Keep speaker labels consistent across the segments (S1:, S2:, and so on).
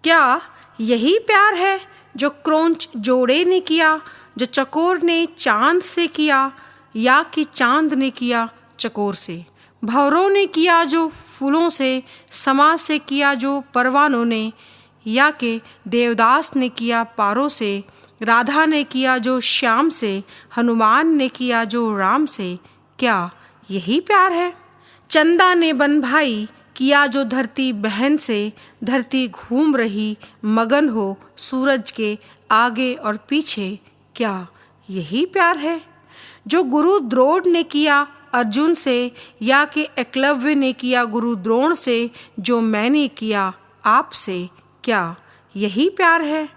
S1: क्या यही प्यार है जो क्रोंच जोड़े ने किया, जो चकोर ने चांद से किया, या कि चांद ने किया चकोर से? भंवरों ने किया जो फूलों से, समाज से किया जो परवानों ने, या कि देवदास ने किया पारों से, राधा ने किया जो श्याम से, हनुमान ने किया जो राम से? क्या यही प्यार है? चंदा ने बन भाई किया जो धरती बहन से, धरती घूम रही मगन हो सूरज के आगे और पीछे? क्या यही प्यार है? जो गुरु द्रोण ने किया अर्जुन से, या कि एकलव्य ने किया गुरु द्रोण से, जो मैंने किया आपसे? क्या यही प्यार है?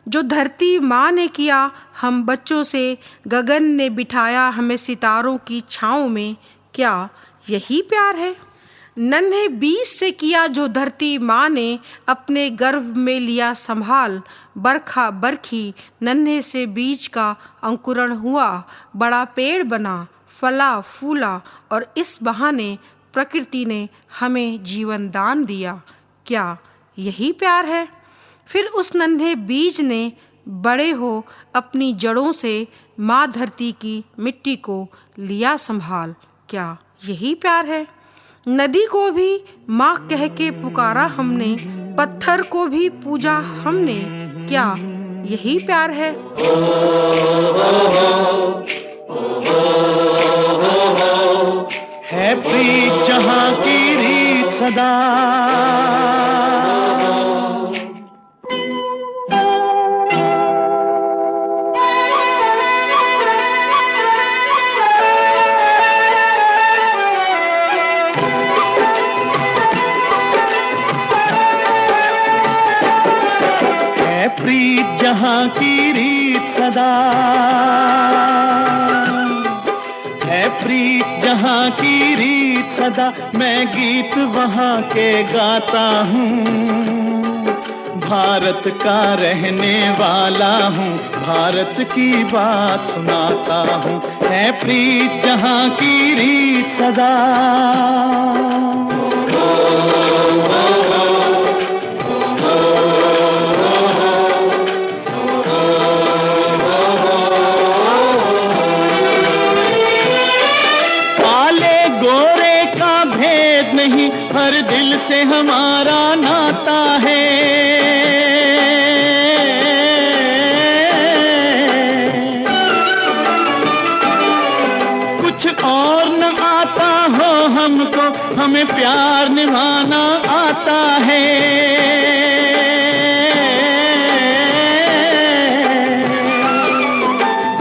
S1: जो धरती माँ ने किया हम बच्चों से, गगन ने बिठाया हमें सितारों की छाँव में? क्या यही प्यार है? नन्हे बीज से किया जो धरती माँ ने अपने गर्भ में लिया संभाल, बरखा बरखी नन्हे से बीज का अंकुरण हुआ, बड़ा पेड़ बना, फला फूला, और इस बहाने प्रकृति ने हमें जीवन दान दिया। क्या यही प्यार है? फिर उस नन्हे बीज ने बड़े हो अपनी जड़ों से माँ धरती की मिट्टी को लिया संभाल। क्या यही प्यार है? नदी को भी माँ कह के पुकारा हमने, पत्थर को भी पूजा हमने। क्या यही प्यार है?
S2: है प्रीत जहाँ की रीत सदा, प्रीत जहाँ की रीत सदा, है प्रीत जहाँ की रीत सदा। मैं गीत वहाँ के गाता हूँ, भारत का रहने वाला हूँ, भारत की बात सुनाता हूँ। है प्रीत जहाँ की रीत सदा। हर दिल से हमारा नाता है, कुछ और न आता हो हमको, हमें प्यार निभाना आता है।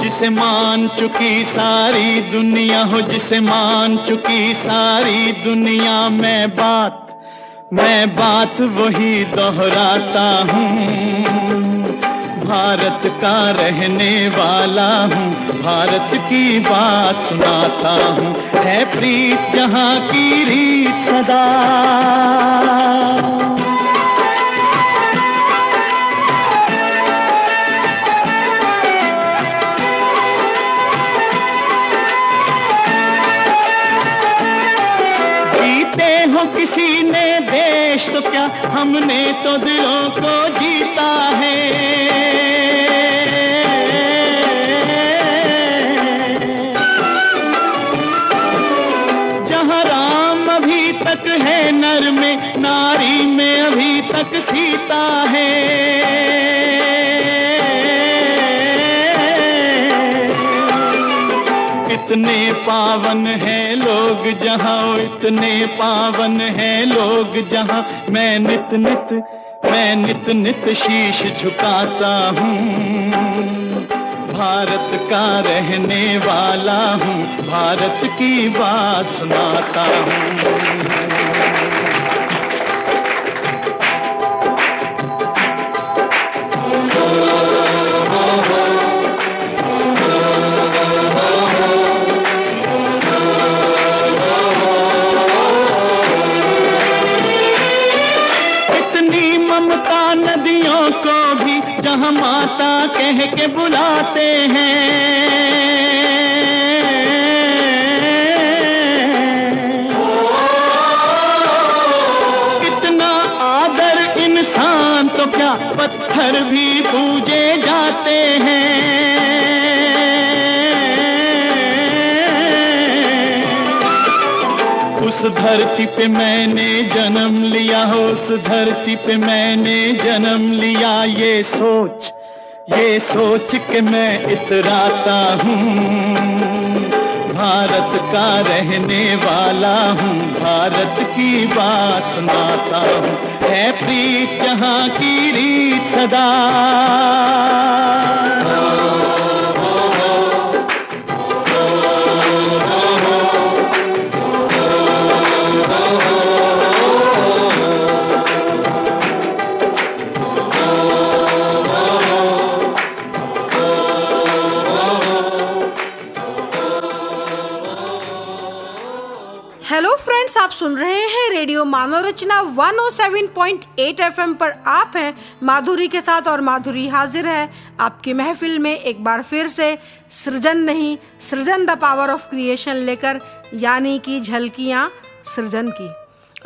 S2: जिसे मान चुकी सारी दुनिया हो, जिसे मान चुकी सारी दुनिया, मैं बात वही दोहराता हूँ। भारत का रहने वाला हूँ, भारत की बात सुनाता हूँ। है प्रीत जहाँ की रीत सदा। किसी ने देश तो क्या, हमने तो दिलों को जीता है। जहाँ राम अभी तक है नर में, नारी में अभी तक सीता है। इतने पावन है लोग जहाँ, इतने पावन है लोग जहाँ, मैं नित नित शीश झुकाता हूँ। भारत का रहने वाला हूँ, भारत की बात सुनाता हूँ। नदियों को भी जहाँ माता कह के बुलाते हैं, कितना आदर इंसान तो क्या पत्थर भी पूजे जाते हैं। उस धरती पे मैंने जन्म लिया, उस धरती पे मैंने जन्म लिया, ये सोच के मैं इतराता हूँ। भारत का रहने वाला हूँ, भारत की बात सुनाता हूँ। है प्रीत जहाँ की रीत सदा,
S1: हेलो फ्रेंड्स, आप सुन रहे हैं रेडियो मानवरचना 107.8 FM पर। आप हैं माधुरी के साथ और माधुरी हाजिर है आपकी महफिल में एक बार फिर से सृजन नहीं, सृजन द पावर ऑफ क्रिएशन लेकर, यानी कि झलकियाँ सृजन की।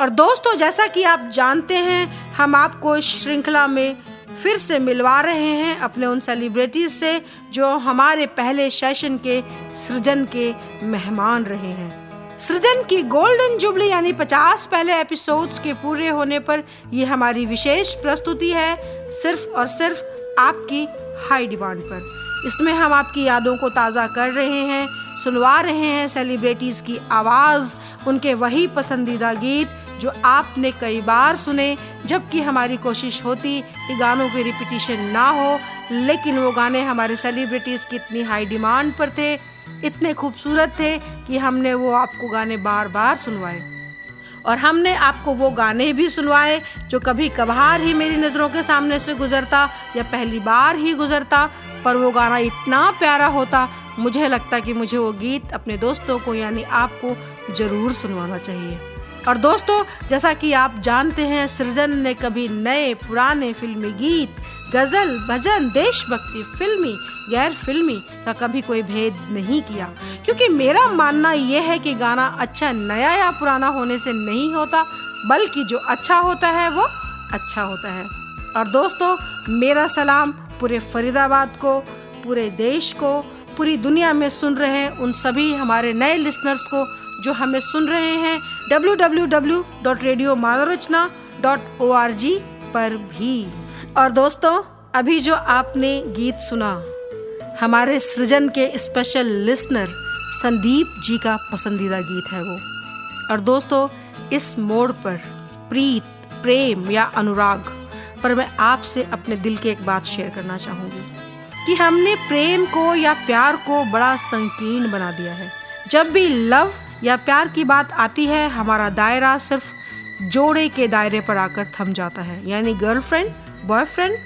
S1: और दोस्तों, जैसा कि आप जानते हैं, हम आपको इस श्रृंखला में फिर से मिलवा रहे हैं अपने उन सेलिब्रिटीज से जो हमारे पहले सेशन के सृजन के मेहमान रहे हैं। सृजन की गोल्डन जुबली यानी 50 पहले एपिसोड्स के पूरे होने पर ये हमारी विशेष प्रस्तुति है, सिर्फ और सिर्फ आपकी हाई डिमांड पर। इसमें हम आपकी यादों को ताज़ा कर रहे हैं, सुनवा रहे हैं सेलिब्रिटीज़ की आवाज़, उनके वही पसंदीदा गीत जो आपने कई बार सुने, जबकि हमारी कोशिश होती कि गानों की रिपीटिशन ना हो, लेकिन वो गाने हमारे सेलिब्रिटीज़ की इतनी हाई डिमांड पर थे, इतने खूबसूरत थे कि हमने वो आपको गाने बार बार सुनवाए। और हमने आपको वो गाने भी सुनवाए जो कभी कभार ही मेरी नज़रों के सामने से गुजरता या पहली बार ही गुजरता, पर वो गाना इतना प्यारा होता, मुझे लगता कि मुझे वो गीत अपने दोस्तों को यानी आपको ज़रूर सुनवाना चाहिए। और दोस्तों, जैसा कि आप जानते हैं, सृजन ने कभी नए पुराने फिल्मी गीत, गज़ल, भजन, देशभक्ति, फिल्मी, गैर फिल्मी का कभी कोई भेद नहीं किया, क्योंकि मेरा मानना यह है कि गाना अच्छा नया या पुराना होने से नहीं होता, बल्कि जो अच्छा होता है वो अच्छा होता है। और दोस्तों, मेरा सलाम पूरे फरीदाबाद को, पूरे देश को, पूरी दुनिया में सुन रहे हैं उन सभी हमारे नए लिसनर्स को जो हमें सुन रहे हैं www.radiomanarachna.org पर भी। और दोस्तों, अभी जो आपने गीत सुना, हमारे सृजन के स्पेशल लिसनर संदीप जी का पसंदीदा गीत है वो। और दोस्तों, इस मोड़ पर प्रीत, प्रेम या अनुराग पर मैं आपसे अपने दिल की एक बात शेयर करना चाहूँगी कि हमने प्रेम को या प्यार को बड़ा संकीर्ण बना दिया है। जब भी लव या प्यार की बात आती है, हमारा दायरा सिर्फ जोड़े के दायरे पर आकर थम जाता है, यानी गर्लफ्रेंड, बॉयफ्रेंड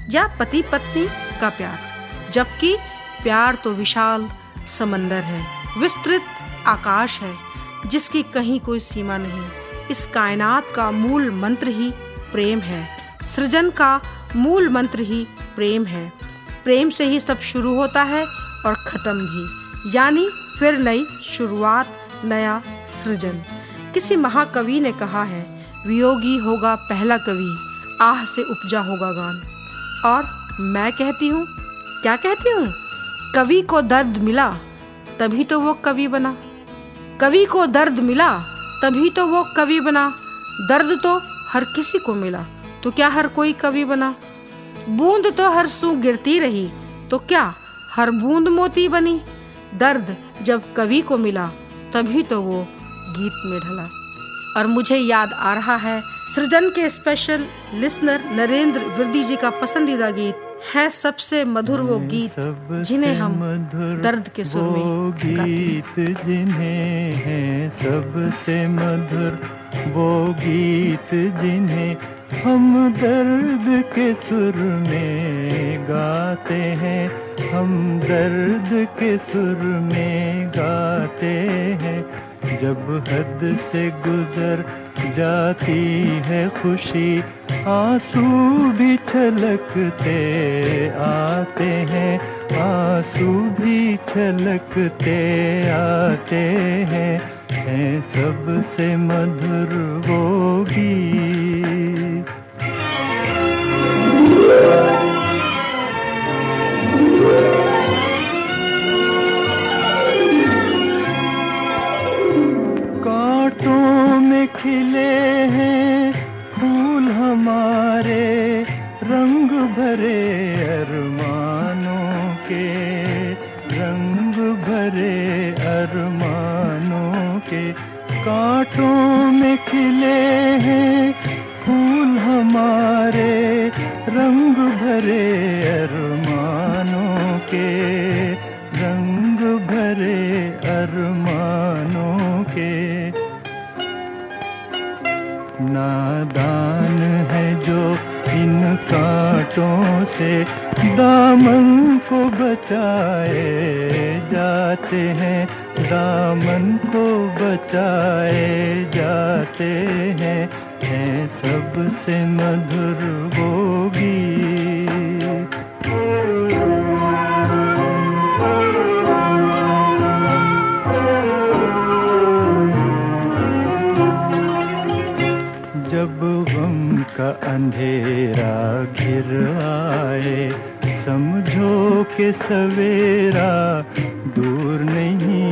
S1: या पति पत्नी का प्यार। जबकि प्यार तो विशाल समंदर है, विस्तृत आकाश है, जिसकी कहीं कोई सीमा नहीं। इस कायनात का मूल मंत्र ही प्रेम है, सृजन का मूल मंत्र ही प्रेम है। प्रेम से ही सब शुरू होता है और ख़त्म भी, यानी फिर नई शुरुआत, नया सृजन। किसी महाकवि ने कहा है, वियोगी होगा पहला कवि, आह से उपजा होगा गान। और मैं कहती हूँ, क्या कहती हूँ, कवि को दर्द मिला तभी तो वो कवि बना, कवि को दर्द मिला तभी तो वो कवि बना। दर्द तो हर किसी को मिला, तो क्या हर कोई कवि बना। बूंद तो हर सू गिरती रही, तो क्या हर बूंद मोती बनी। दर्द जब कवि को मिला तभी तो वो गीत में ढला। और मुझे याद आ रहा है सृजन के स्पेशल लिसनर नरेंद्र विरदी जी का पसंदीदा गीत है सबसे मधुर वो गीत जिन्हें हम दर्द के सुर में गाते हैं।
S2: जिन्हें है सबसे मधुर वो गीत जिन्हें हम दर्द के सुर में गाते हैं, हम दर्द के सुर में गाते हैं। जब हद से गुजर जाती है खुशी, आंसू भी छलकते आते हैं, आंसू भी छलकते आते हैं सबसे मधुर वो गीत। रंग भरे अरमानों के, रंग भरे अरमानों के। कांटों में खिले हैं फूल हमारे, रंग भरे अरमानों के, रंग भरे अरमानों के। नादान है जो इन कांटों से दामन को बचाए जाते हैं, दामन को बचाए जाते हैं सबसे मधुर वो गीत। जब गम का अंधेरा घिर आए, समझो कि सवेरा दूर नहीं,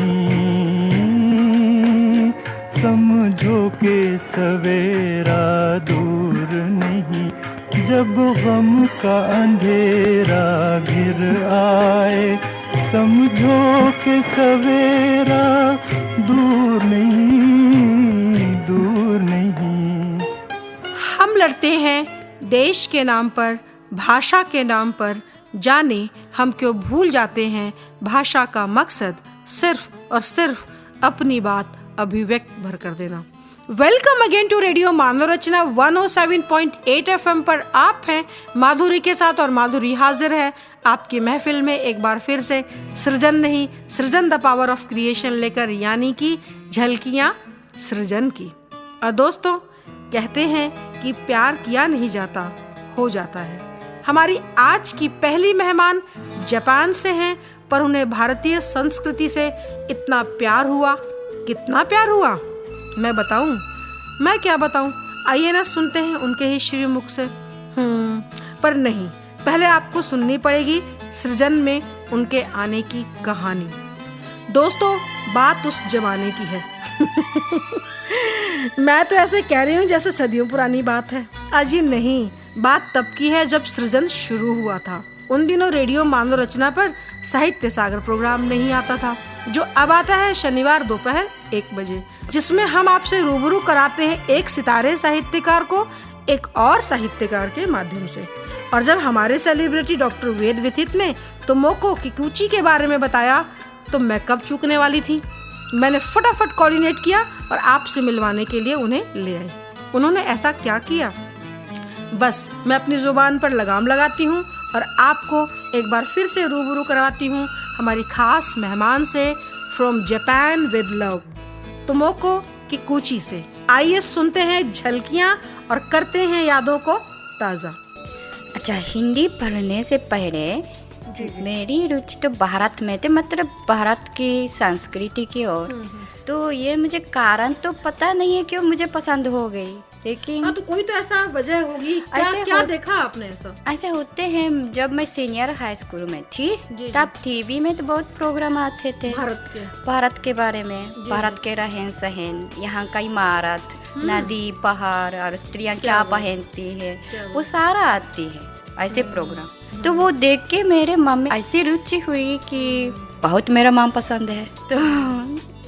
S2: समझो कि सवेरा दूर नहीं। जब गम का अंधेरा घिर आए, समझो कि सवेरा दूर नहीं, दूर नहीं।
S1: हम लड़ते हैं देश के नाम पर, भाषा के नाम पर, जाने हम क्यों भूल जाते हैं भाषा का मकसद सिर्फ और सिर्फ अपनी बात अभिव्यक्त भर कर देना। Welcome again to radio Manav Rachna 107.8 FM पर आप हैं माधुरी के साथ, और माधुरी हाजिर है आपकी महफिल में एक बार फिर से सृजन नहीं, सृजन द पावर ऑफ क्रिएशन लेकर, यानी कि झलकियां सृजन की। और दोस्तों, कहते हैं कि प्यार किया नहीं जाता, हो जाता है। हमारी आज की पहली मेहमान जापान से हैं, पर उन्हें भारतीय संस्कृति से इतना प्यार हुआ, कितना प्यार हुआ मैं बताऊं, मैं क्या बताऊं। आइए ना सुनते हैं उनके ही श्रीमुख से। पर नहीं, पहले आपको सुननी पड़ेगी सृजन में उनके आने की कहानी। दोस्तों, बात उस जमाने की है मैं तो ऐसे कह रही हूँ जैसे सदियों पुरानी बात है। अजी नहीं, बात तब की है जब सृजन शुरू हुआ था। उन दिनों रेडियो मानव रचना पर साहित्य सागर प्रोग्राम नहीं आता था, जो अब आता है शनिवार दोपहर 1 बजे, जिसमें हम आपसे रूबरू कराते हैं एक सितारे साहित्यकार को एक और साहित्यकार के माध्यम से। और जब हमारे सेलिब्रिटी डॉक्टर वेद विथित ने तोमोको किकुची के बारे में बताया, तो मैं कब चूकने वाली थी। मैंने फटाफट कोऑर्डिनेट किया और आपसे मिलवाने के लिए उन्हें ले आई। उन्होंने ऐसा क्या किया, बस मैं अपनी जुबान पर लगाम लगाती हूँ और आपको एक बार फिर से रूबरू करवाती हूँ हमारी खास मेहमान से, from Japan with love, Tomoko Kikuchi से। आइए सुनते हैं झलकियाँ और करते हैं यादों को ताज़ा।
S3: अच्छा, हिंदी पढ़ने से पहले मेरी रुचि तो भारत में थी, मतलब भारत की संस्कृति की ओर। तो ये मुझे कारण तो पता नहीं है क्यों मुझे पसंद हो गई, लेकिन
S1: हाँ, तो कोई तो ऐसा वजह होगी। क्या देखा आपने ऐसा?
S3: ऐसे होते हैं, जब मैं सीनियर हाई स्कूल में थी तब टीवी में तो बहुत प्रोग्राम आते थे भारत के बारे में, भारत के रहन सहन, यहाँ का इमारत, नदी, पहाड़ और स्त्रियाँ क्या पहनती है, वो सारा आती है ऐसे प्रोग्राम। तो वो देख के मेरे मन में ऐसी रुचि हुई कि बहुत मेरा मन पसंद है, तो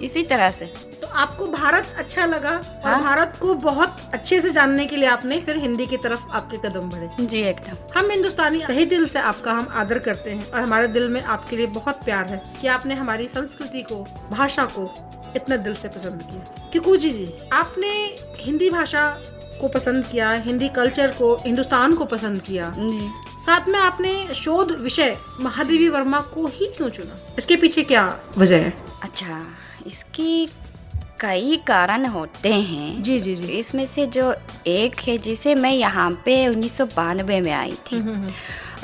S3: इसी तरह से।
S1: तो आपको भारत अच्छा लगा और भारत को बहुत अच्छे से जानने के लिए आपने फिर हिंदी की तरफ आपके कदम बढ़े।
S3: जी एकदम।
S1: हम हिंदुस्तानी तहे दिल से आपका हम आदर करते हैं और हमारे दिल में आपके लिए बहुत प्यार है कि आपने हमारी संस्कृति को, भाषा को इतना दिल से पसंद किया। किकुची जी, आपने हिंदी भाषा को पसंद किया, हिंदी कल्चर को, हिंदुस्तान को पसंद किया, साथ में आपने शोध विषय महादेवी वर्मा को ही क्यों चुना? इसके पीछे क्या वजह है?
S3: अच्छा, इसकी कई कारण होते हैं।
S1: जी जी जी।
S3: इसमें से जो एक है, जिसे मैं यहाँ पे 1992 में आई थी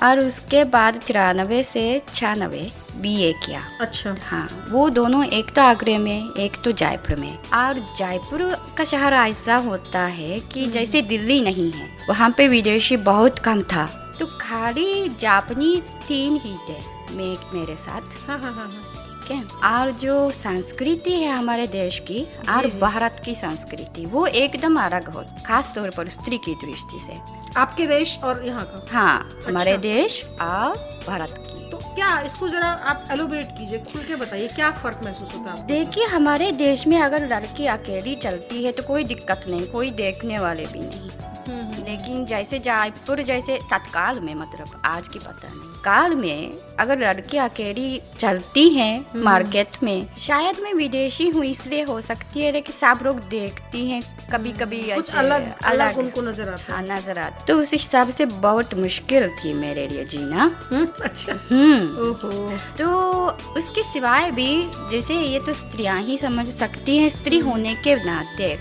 S3: और उसके बाद 93 से 96 BA किया।
S1: अच्छा।
S3: हाँ, वो दोनों, एक तो आगरे में, एक तो जयपुर में। और जयपुर का शहर ऐसा होता है कि जैसे दिल्ली नहीं है, वहाँ पे विदेशी बहुत कम था, तो खाली जापानीज 3 ही थे मेरे साथ।
S1: हाँ हाँ हाँ।
S3: ठीक है। और जो संस्कृति है हमारे देश की और भारत की संस्कृति वो एकदम अलग हो, खास तौर पर स्त्री की दृष्टि से।
S1: आपके देश और यहाँ का?
S3: हाँ, हमारे देश और भारत की।
S1: तो क्या इसको जरा आप एलोबरेट कीजिए, खुल के बताइए, क्या फर्क महसूस होता है?
S3: देखिए, हमारे देश में अगर लड़की अकेली चलती है तो कोई दिक्कत नहीं, कोई देखने वाले भी नहीं। लेकिन जैसे जयपुर जैसे तत्काल में, मतलब आज की पता नहीं, काल में अगर लड़की अकेली चलती हैं मार्केट में, शायद मैं विदेशी हूँ इसलिए हो सकती है, लेकिन सब लोग देखती हैं कभी कभी
S1: कुछ अलग उनको नजर आता है।
S3: नजर आता, तो उस हिसाब से बहुत मुश्किल थी मेरे लिए जीना।
S1: अच्छा।
S3: ओहो। तो उसके सिवाय भी जैसे ये तो स्त्रियां ही समझ सकती हैं, स्त्री होने के नाते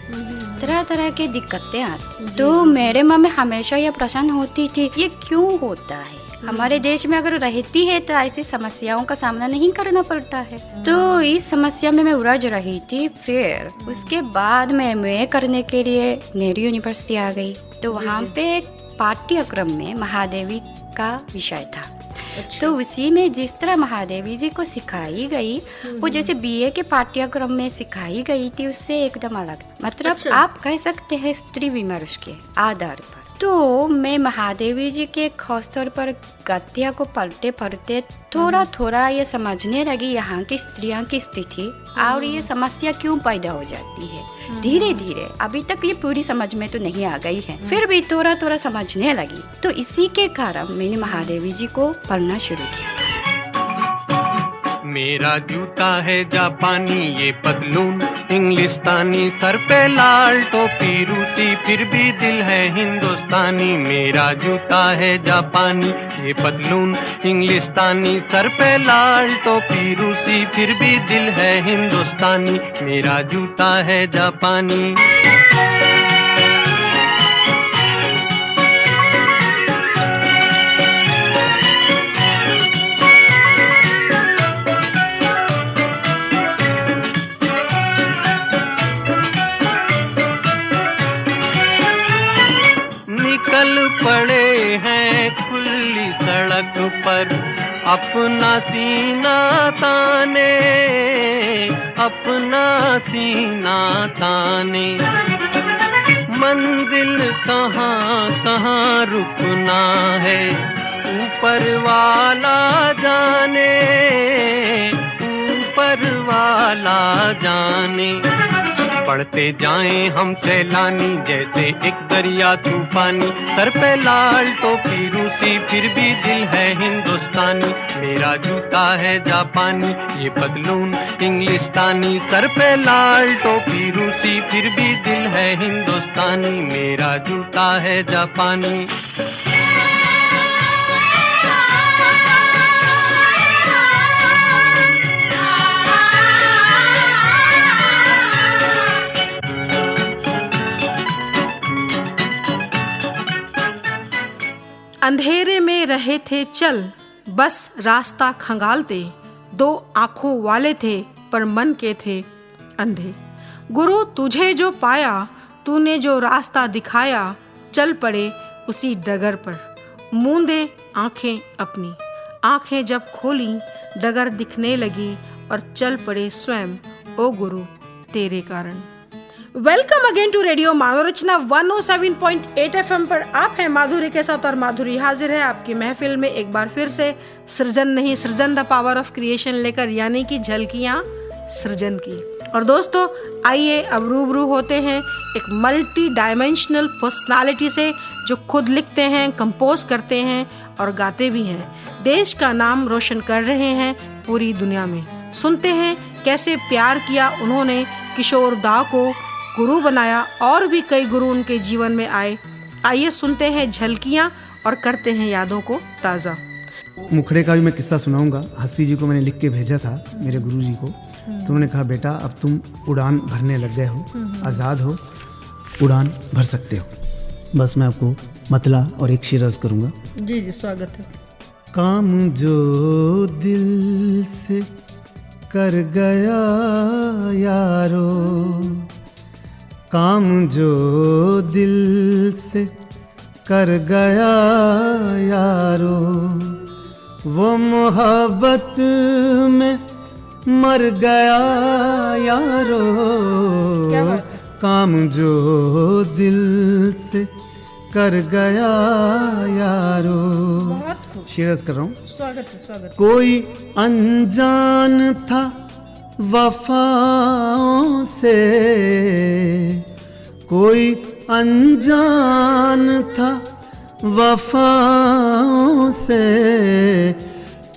S3: तरह तरह की दिक्कतें आती। तो मेरे मन में हमेशा यह प्रश्न होती थी, ये क्यों होता है? हमारे देश में अगर रहती है तो ऐसी समस्याओं का सामना नहीं करना पड़ता है। तो इस समस्या में मैं उलझ रही थी। फिर उसके बाद मैं MA करने के लिए नेहरू यूनिवर्सिटी आ गई। तो वहाँ पे एक पाठ्यक्रम में महादेवी का विषय था। अच्छा। तो उसी में जिस तरह महादेवी जी को सिखाई गई, वो जैसे BA के पाठ्यक्रम में सिखाई गई थी उससे एकदम अलग, मतलब अच्छा। आप कह सकते हैं स्त्री विमर्श के आधार पर। तो मैं महादेवी जी के खास तौर पर गद्य को पढ़ते पढ़ते थोड़ा थोड़ा ये समझने लगी यहाँ की स्त्रियों की स्थिति और ये समस्या क्यों पैदा हो जाती है। धीरे धीरे, अभी तक ये पूरी समझ में तो नहीं आ गई है, फिर भी थोड़ा थोड़ा समझने लगी। तो इसी के कारण मैंने महादेवी जी को पढ़ना शुरू किया।
S4: मेरा जूता है जापानी, ये पतलून इंग्लिस्तानी, सर पे लाल टोपी रूसी, फिर भी दिल है हिंदुस्तानी। मेरा जूता है जापानी, ये पतलून इंग्लिस्तानी, सर पे लाल टोपी रूसी, फिर भी दिल है हिंदुस्तानी। मेरा जूता है जापानी। पड़े हैं खुली सड़क पर अपना सीना ताने, अपना सीना ताने। मंजिल कहाँ कहाँ रुकना है ऊपर वाला जाने, ऊपर वाला जाने। पढ़ते जाएं हम सैलानी जैसे एक दरिया तूफानी, सर पे लाल टोपी रूसी, फिर भी दिल है हिंदुस्तानी। मेरा जूता है जापानी, ये पतलून इंग्लिस्तानी, सर पे लाल टोपी रूसी, फिर भी दिल है हिंदुस्तानी। मेरा जूता है जापानी।
S1: अंधेरे में रहे थे चल, बस रास्ता खंगालते, दो आँखों वाले थे पर मन के थे अंधे। गुरु तुझे जो पाया, तूने जो रास्ता दिखाया, चल पड़े उसी डगर पर, मूंदे आँखें अपनी। आँखें जब खोली डगर दिखने लगी और चल पड़े स्वयं, ओ गुरु तेरे कारण। Welcome again to radio Manav Rachna 107.8 FM पर। आप हैं माधुरी के साथ और माधुरी हाजिर है आपकी महफिल में एक बार फिर से सृजन नहीं सृजन द पावर ऑफ क्रिएशन लेकर, यानी कि झलकियां सृजन की। और दोस्तों आइए अब रूबरू होते हैं एक मल्टी डायमेंशनल पर्सनालिटी से, जो खुद लिखते हैं, कंपोज करते हैं और गाते भी हैं। देश का नाम रोशन कर रहे हैं पूरी दुनिया में। सुनते हैं कैसे प्यार किया उन्होंने, किशोर दा को गुरु बनाया और भी कई गुरु उनके जीवन में आए। आइए सुनते हैं झलकियां और करते हैं यादों को ताज़ा।
S5: मुखड़े का भी मैं किस्सा सुनाऊंगा। हस्ती जी को मैंने लिख के भेजा था, मेरे गुरु जी को। तो उन्होंने कहा बेटा अब तुम उड़ान भरने लग गए हो, आज़ाद हो, उड़ान भर सकते हो। बस मैं आपको मतला और एक शेर अर्ज करूंगा।
S1: जी जी स्वागत है।
S5: काम जो दिल से कर गया यारो, काम जो दिल से कर गया यारो, वो मोहब्बत में मर गया यारो, काम जो दिल से कर गया यारो। शेरत कर रहा हूँ।
S1: स्वागत।
S5: कोई अनजान था वफाओं से, कोई अनजान था वफाओं से,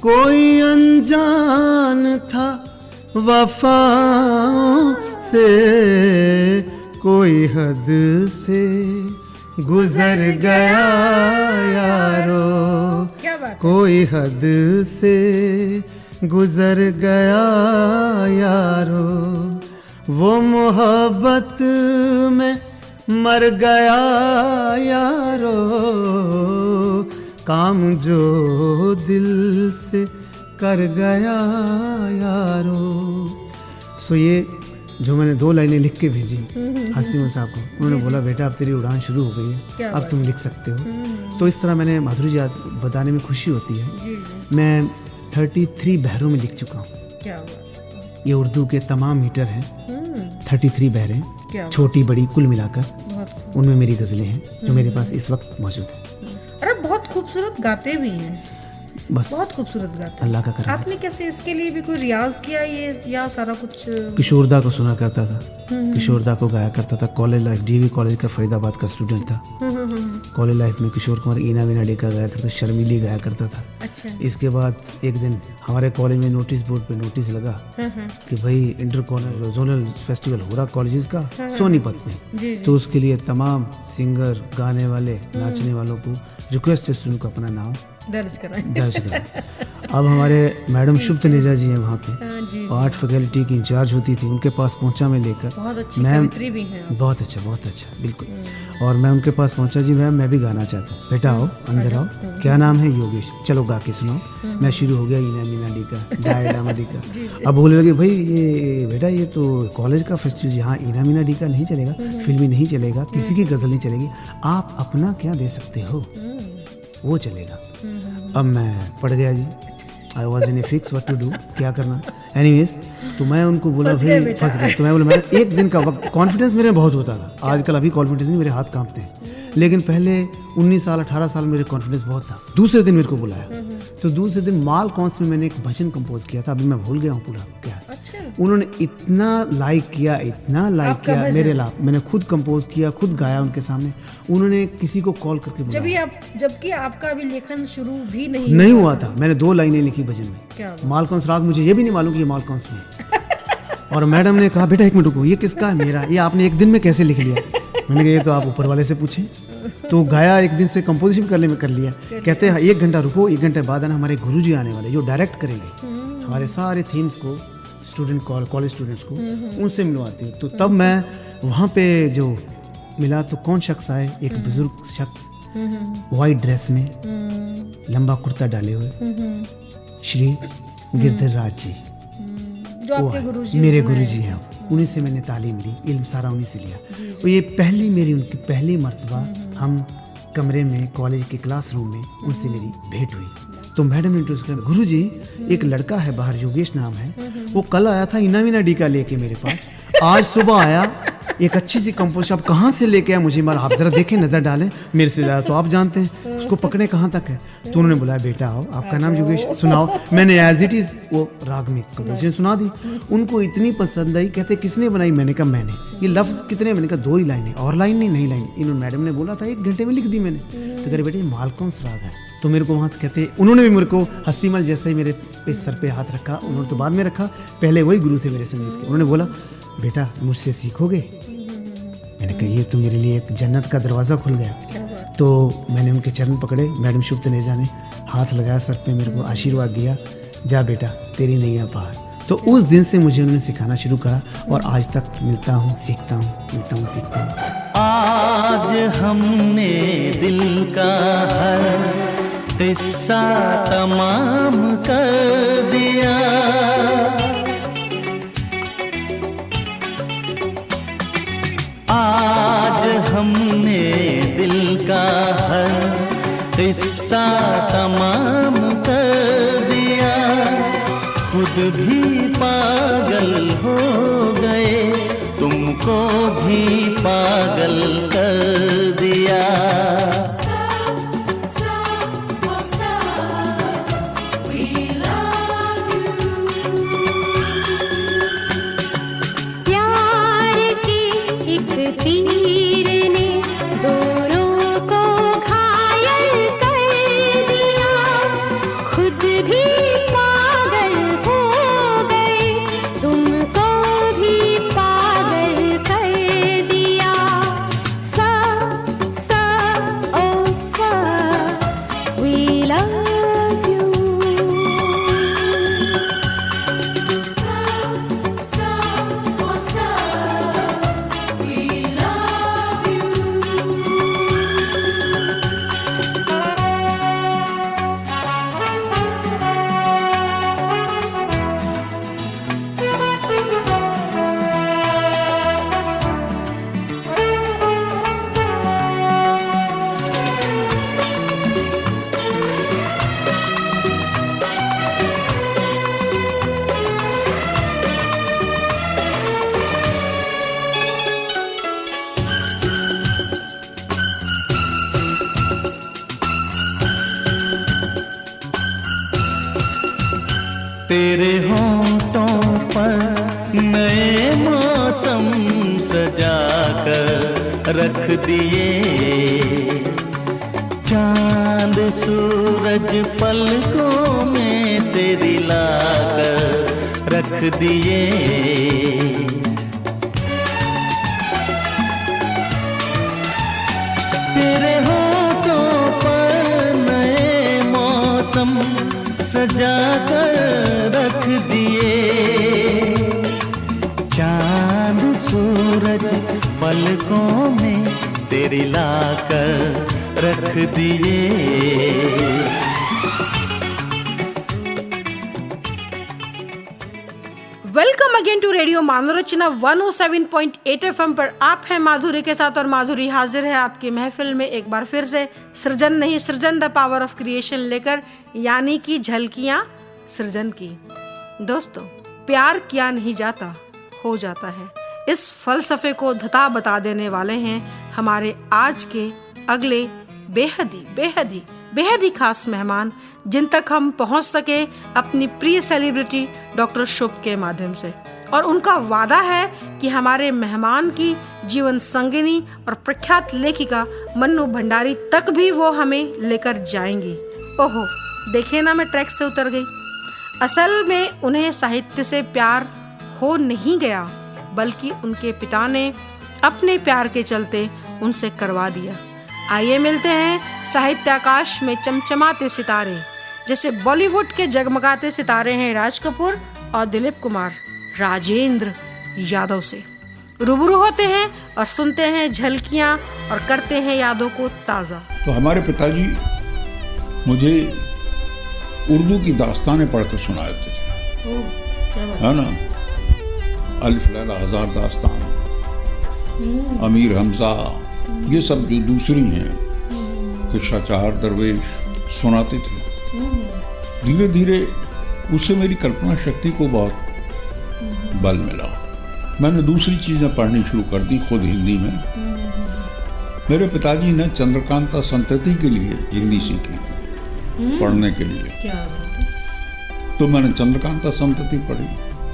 S5: कोई अनजान था वफाओं से, कोई हद से गुजर गया यारो, कोई हद से गुजर गया यारो। वो मोहब्बत में मर गया यारो, काम जो दिल से कर गया यारो। सो ये जो मैंने 2 लाइनें लिख के भेजी हस्तीमल साहब को, उन्होंने बोला बेटा अब तेरी उड़ान शुरू हो गई है, अब तुम लिख सकते हो। तो इस तरह मैंने माधुरी जी आज बताने में खुशी होती है। मैं 33 बहरों में लिख चुका हूँ। ये उर्दू के तमाम मीटर हैं, 33 बहरें, छोटी बड़ी कुल मिलाकर, उनमें मेरी गज़लें हैं जो मेरे पास इस वक्त मौजूद है।
S1: अरे बहुत खूबसूरत गाते भी हैं,
S5: बस
S1: बहुत खूबसूरत गाते हैं।
S5: अल्लाह का करम।
S1: आपने कैसे इसके लिए भी कोई रियाज किया ये, या सारा कुछ?
S5: किशोरदा को सुना करता था, किशोरदा को गाया करता था। कॉलेज लाइफ, डीवी कॉलेज का फरीदाबाद का स्टूडेंट था। कॉलेज लाइफ में किशोर कुमार ईना वीना डे का गाया करता, शर्मिली गाया करता था।
S1: अच्छा।
S5: इसके बाद एक दिन हमारे कॉलेज में नोटिस बोर्ड पे नोटिस लगा कि भाई इंटर कॉलेज जोनल फेस्टिवल हो रहा कॉलेजेस का सोनीपत में, तो उसके लिए तमाम सिंगर, गाने वाले, नाचने वालों को रिक्वेस्ट है उनको अपना नाम
S1: दर्ज कराएं।
S5: अब हमारे मैडम शुभ तनेजा जी हैं वहाँ पे, आर्ट फैकल्टी की इंचार्ज होती थी, उनके पास पहुँचा मैं लेकर।
S1: बहुत अच्छी
S5: मैम,
S1: कवित्री भी हैं।
S5: बहुत अच्छा बिल्कुल। और मैं उनके पास पहुँचा, जी मैम मैं भी गाना चाहता हूँ। बेटा आओ अंदर आओ, क्या नाम है? योगेश। चलो गा के सुनाओ। मैं शुरू हो गया ईना मीना डी का, डायडा मदी का। अब बोलने लगे भाई ये बेटा ये तो कॉलेज का फेस्टिवल, यहाँ ईना मीना डी का नहीं चलेगा, फिल्मी नहीं चलेगा, किसी की गज़ल नहीं चलेगी, आप अपना क्या दे सकते हो वो चलेगा। अब मैं पढ़ गया जी, I was in a fix what to do, क्या करना। एनीवेज तो मैं उनको बोला भाई फंस गया। तो मैं बोला मैडम एक दिन का वक्त, कॉन्फिडेंस मेरे में बहुत होता था, आजकल अभी कॉन्फिडेंस नहीं, मेरे हाथ कांपते हैं, लेकिन पहले 19 साल 18 साल मेरे कॉन्फिडेंस बहुत था। दूसरे दिन मेरे को बुलाया, तो दूसरे दिन माल कौंस में मैंने एक भजन कंपोज किया था, अभी मैं भूल गया हूँ पूरा क्या।
S1: अच्छा।
S5: उन्होंने इतना लाइक किया मेरे लाभ, मैंने खुद कंपोज किया, खुद गाया उनके सामने। उन्होंने किसी को कॉल करके बुलाया,
S1: जबकि आपका अभी लेखन शुरू भी
S5: नहीं हुआ था। मैंने 2 लाइनें लिखी भजन में, माल कौंस राग, मुझे ये भी नहीं मालूम कि ये माल कौंस में। और मैडम ने कहा बेटा 1 मिनट रुको, ये किसका है? मेरा। ये आपने एक दिन में कैसे लिख लिया? मैंने कहा ये तो आप ऊपर वाले से पूछें। तो गाया, एक दिन से कंपोजिशन करने में कर लिया। कहते हैं 1 घंटा रुको, 1 घंटे बाद आना, हमारे गुरुजी आने वाले जो डायरेक्ट करेंगे हमारे सारे थीम्स को, स्टूडेंट कॉलेज स्टूडेंट्स को, उनसे मिलवाती हूँ। तो तब मैं वहाँ पे जो मिला तो कौन शख्स आए, एक बुजुर्ग शख्स वाइट ड्रेस में, लंबा कुर्ता डाले हुए, श्री गिरधरराज जी,
S1: जो आपके गुरुजी,
S5: मेरे गुरुजी हैं। उन्हीं से मैंने तालीम ली, इल्म सारा उन्हीं से लिया। तो ये उनकी पहली मर्तबा हम कमरे में कॉलेज के क्लासरूम में उनसे मेरी भेंट हुई। तो मैडम ने इंट्रोड्यूस किया, गुरुजी एक लड़का है बाहर, योगेश नाम है, वो कल आया था इना मीना डी का लेके मेरे पास, आज सुबह आया एक अच्छी सी कंपोजिशन, आप कहाँ से लेके आए मुझे मालूम, आप जरा देखें, नज़र डालें, मेरे से ज़्यादा तो आप जानते हैं, उसको पकड़े कहाँ तक है। तो उन्होंने बुलाया, बेटा आओ, आपका नाम योगेश, सुनाओ। मैंने एज इट इज़ वो राग में कंपोजिशन सुना दी, उनको इतनी पसंद आई। कहते किसने बनाई? मैंने कहा मैंने। ये लफ्ज़ कितने? मैंने कहा 2 ही लाइनें, और लाइन नहीं लाइन। इन्होंने मैडम ने बोला था 1 घंटे में लिख दी मैंने। तो कह रहे बेटे माल कौन सा राग है? तो मेरे को वहाँ से कहते, उन्होंने भी मेरे को हस्तीमल जैसे ही मेरे पे सर पे हाथ रखा, उन्होंने तो बाद में रखा, पहले वही गुरु थे मेरे संगीत के। उन्होंने बोला बेटा मुझसे सीखोगे? मैंने कहा ये तो मेरे लिए एक जन्नत का दरवाज़ा खुल गया। तो मैंने उनके चरण पकड़े, मैडम शुभ तनेजा ने हाथ लगाया सर पे, मेरे को आशीर्वाद दिया, जा बेटा तेरी नैया पार। तो उस दिन से मुझे उन्होंने सिखाना शुरू करा और आज तक मिलता हूँ, सीखता हूँ, मिलता हूँ, सीखता हूँ।
S2: आज हमने दिल का हर किस्सा तमाम कर दिया, आज हमने दिल का हर किस्सा तमाम कर दिया, खुद भी पागल हो गए, तुमको भी पागल कर दिया। तेरे होंठों पर नए मौसम सजा कर रख दिए, चांद सूरज पलकों में तेरी लाकर रख दिए। तेरे होंठों पर नए मौसम सजा कर रख दिए, चांद सूरज पलकों में तेरी लाकर रख दिए।
S1: Welcome again to radio Manav Rachna 107.8 FM पर आप हैं माधुरी के साथ, और माधुरी हाजिर है आपकी महफिल में एक बार फिर से सृजन नहीं सृजन द पावर ऑफ क्रिएशन लेकर, यानी कि झलकियां सृजन की। दोस्तों, प्यार किया नहीं जाता, हो जाता है। इस फलसफे को धता बता देने वाले हैं हमारे आज के अगले बेहद ही खास मेहमान, जिन तक हम पहुंच सके अपनी प्रिय सेलिब्रिटी डॉक्टर शुभ के माध्यम से। और उनका वादा है कि हमारे मेहमान की जीवन संगिनी और प्रख्यात लेखिका मन्नू भंडारी तक भी वो हमें लेकर जाएंगी। ओहो, देखिए ना, मैं ट्रैक से उतर गई। असल में उन्हें साहित्य से प्यार हो नहीं गया, बल्कि उनके पिता ने अपने प्यार के चलते उनसे करवा दिया। आइए मिलते हैं साहित्य आकाश में चमचमाते सितारे, जैसे बॉलीवुड के जगमगाते सितारे हैं राज कपूर और दिलीप कुमार, राजेंद्र यादव से रूबरू होते हैं और सुनते हैं झलकियां और करते हैं यादों को ताज़ा।
S6: तो हमारे पिताजी मुझे उर्दू की दास्तानें पढ़कर सुनाते थे, है ना, अलिफ लैला हजार दास्तान, अमीर हमजा, ये सब जो दूसरी हैं, किस्सा चाहर दरवेश सुनाते थे। धीरे धीरे उससे मेरी कल्पना शक्ति को बहुत बल मिला। मैंने दूसरी चीज़ें पढ़नी शुरू कर दी खुद हिंदी में। मेरे पिताजी ने चंद्रकांता संतति के लिए हिंदी सीखी पढ़ने के लिए, तो मैंने चंद्रकांता संतति पढ़ी,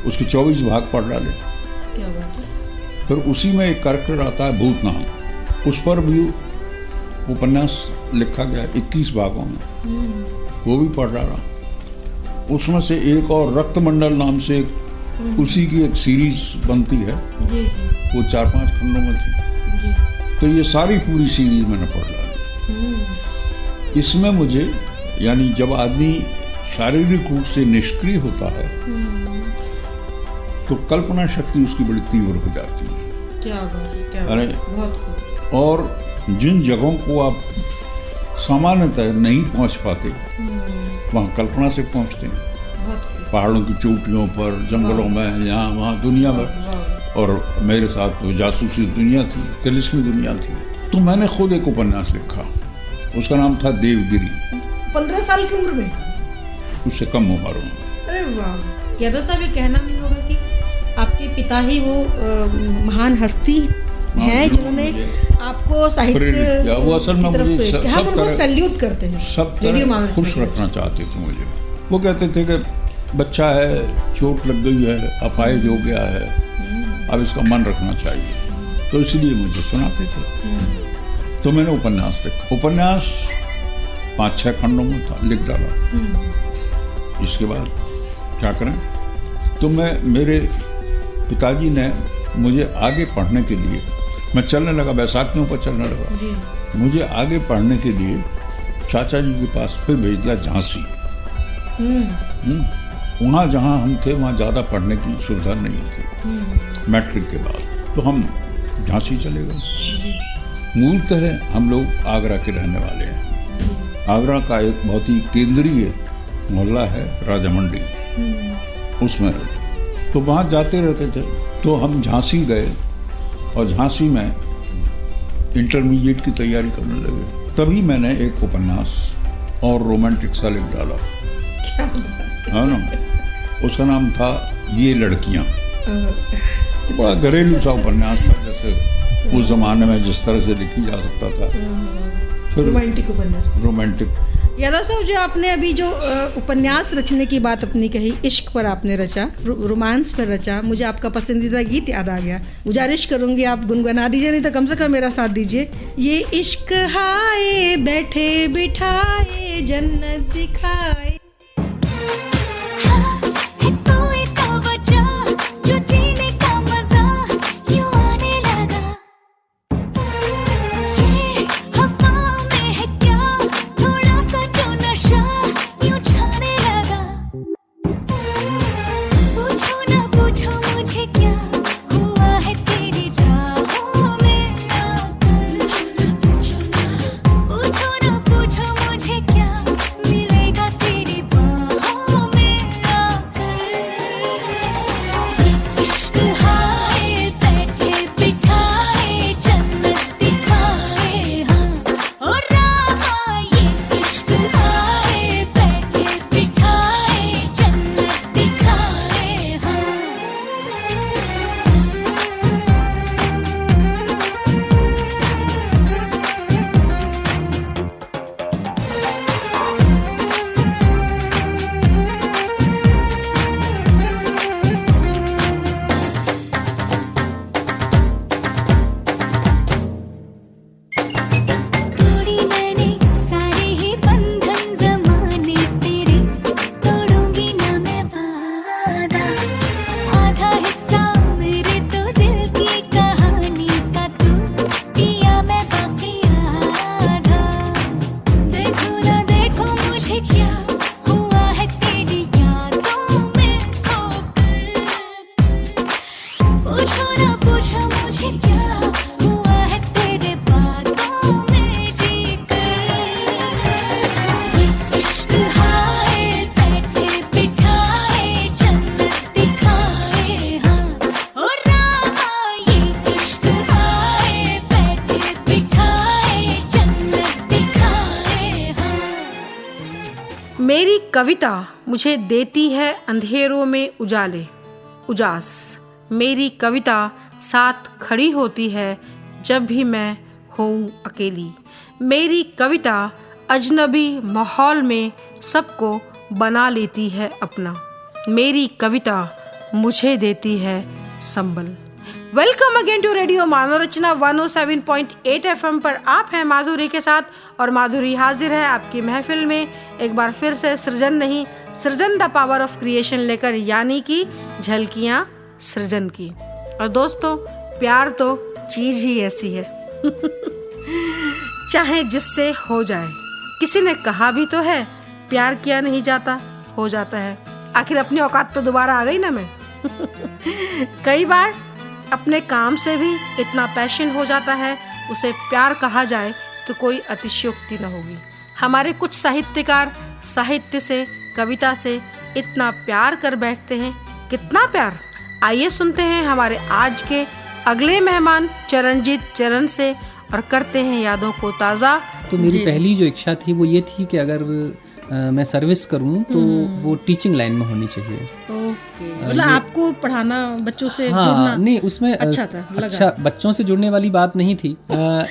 S6: उसके 24 भाग पढ़ डाले। फिर उसी में एक कैरेक्टर आता है भूतनाथ, उस पर भी उपन्यास लिखा गया 21 भागों में, वो भी पढ़ डाला। उसमें से एक और रक्तमंडल नाम से उसी की एक सीरीज बनती है, वो 4-5 खंडों में थी, तो ये सारी पूरी सीरीज मैंने पढ़ डाली। इसमें मुझे, यानी जब आदमी शारीरिक रूप से निष्क्रिय होता है तो कल्पना शक्ति उसकी बड़ी तीव्र हो जाती है।
S1: क्या बात है, क्या
S6: अरे
S1: बहुत।
S6: और जिन जगहों को आप सामान्यतः नहीं पहुंच पाते, वहाँ कल्पना से पहुंचते हैं, पहाड़ों की चोटियों पर, जंगलों में, यहाँ वहाँ दुनिया में। और मेरे साथ तो जासूसी दुनिया थी, तिलिस्मी दुनिया थी। तो मैंने खुद एक उपन्यास लिखा, उसका नाम था देवगिरी।
S1: 15 साल की उम्र में?
S6: उससे कम उम्र में।
S1: अरे वाह। यादव साहब, ये कहना नहीं होगा कि आपके पिता ही वो महान हस्ती हैं जिन्होंने आपको साहित्य
S6: वो असल में मुझे
S1: हम उनको सैल्यूट करते हैं,
S6: सब तरह खुश रखना चाहते थे मुझे। वो कहते थे कि बच्चा है, चोट लग गई है, अपाहिज हो गया है, अब इसका मन रखना चाहिए, तो इसलिए मुझे सुनाते थे। तो मैंने उपन्यास लिखा। उपन्यास 5-6 खंडों में था, लिख डाला। इसके बाद क्या करें, तो मेरे पिताजी ने मुझे आगे पढ़ने के लिए, मैं चलने लगा, बैसाखियों पर चलने लगा, मुझे आगे पढ़ने के लिए चाचा जी के पास फिर भेज दिया झांसी। वहाँ जहाँ हम थे वहाँ ज़्यादा पढ़ने की सुविधा नहीं थी मैट्रिक के बाद, तो हम झांसी चले गए। मूलतः हम लोग आगरा के रहने वाले हैं। आगरा का एक बहुत ही केंद्रीय मोहल्ला है राजामंडी, उसमें तो वहाँ जाते रहते थे। तो हम झांसी गए और झांसी में इंटरमीडिएट की तैयारी करने लगे। तभी मैंने एक उपन्यास और रोमांटिक सा लिख डाला, है ना। उसका नाम था ये लड़कियां। बड़ा घरेलू सा उपन्यास था, जैसे उस जमाने में जिस तरह से लिखी जा सकता था। फिर
S1: रोमांटिक उपन्यास,
S6: रोमांटिक।
S1: यादव साहब, जो आपने अभी जो उपन्यास रचने की बात अपनी कही, इश्क पर आपने रचा, रोमांस पर रचा, मुझे आपका पसंदीदा गीत याद आ गया। गुजारिश करूंगी आप गुनगुना दीजिए, नहीं तो कम से कम मेरा साथ दीजिए। ये इश्क हाय बैठे बिठाए जन्नत दिखाए। मेरी कविता मुझे देती है अंधेरों में उजाले उजास। मेरी कविता साथ खड़ी होती है जब भी मैं हूँ अकेली। मेरी कविता अजनबी माहौल में सबको बना लेती है अपना। मेरी कविता मुझे देती है संबल। Welcome again to radio Manav Rachna 107.8 FM पर आप हैं माधुरी के साथ, और माधुरी हाजिर है आपकी महफिल में एक बार फिर से सृजन नहीं, सृजन द पावर ऑफ क्रिएशन लेकर, यानी कि झलकियाँ सृजन की। और दोस्तों, प्यार तो चीज़ ही ऐसी है चाहे जिससे हो जाए। किसी ने कहा भी तो है, प्यार किया नहीं जाता, हो जाता है। आखिर अपनी औकात पे दोबारा आ गई ना मैं कई बार अपने काम से भी इतना पैशन हो जाता है, उसे प्यार कहा जाए तो कोई अतिशयोक्ति न होगी। हमारे कुछ साहित्यकार साहित्य से, कविता से इतना प्यार कर बैठते हैं। कितना प्यार! आइए सुनते हैं हमारे आज के अगले मेहमान चरणजीत चरण से और करते हैं यादों को ताज़ा।
S7: तो मेरी पहली जो इच्छा थी वो ये थी कि अगर मैं सर्विस करूं तो वो टीचिंग लाइन में होनी चाहिए।
S1: ओके, मतलब आपको पढ़ाना, बच्चों से जुड़ना
S7: नहीं, उसमें
S1: अच्छा था,
S7: अच्छा बच्चों से जुड़ने वाली बात नहीं थी।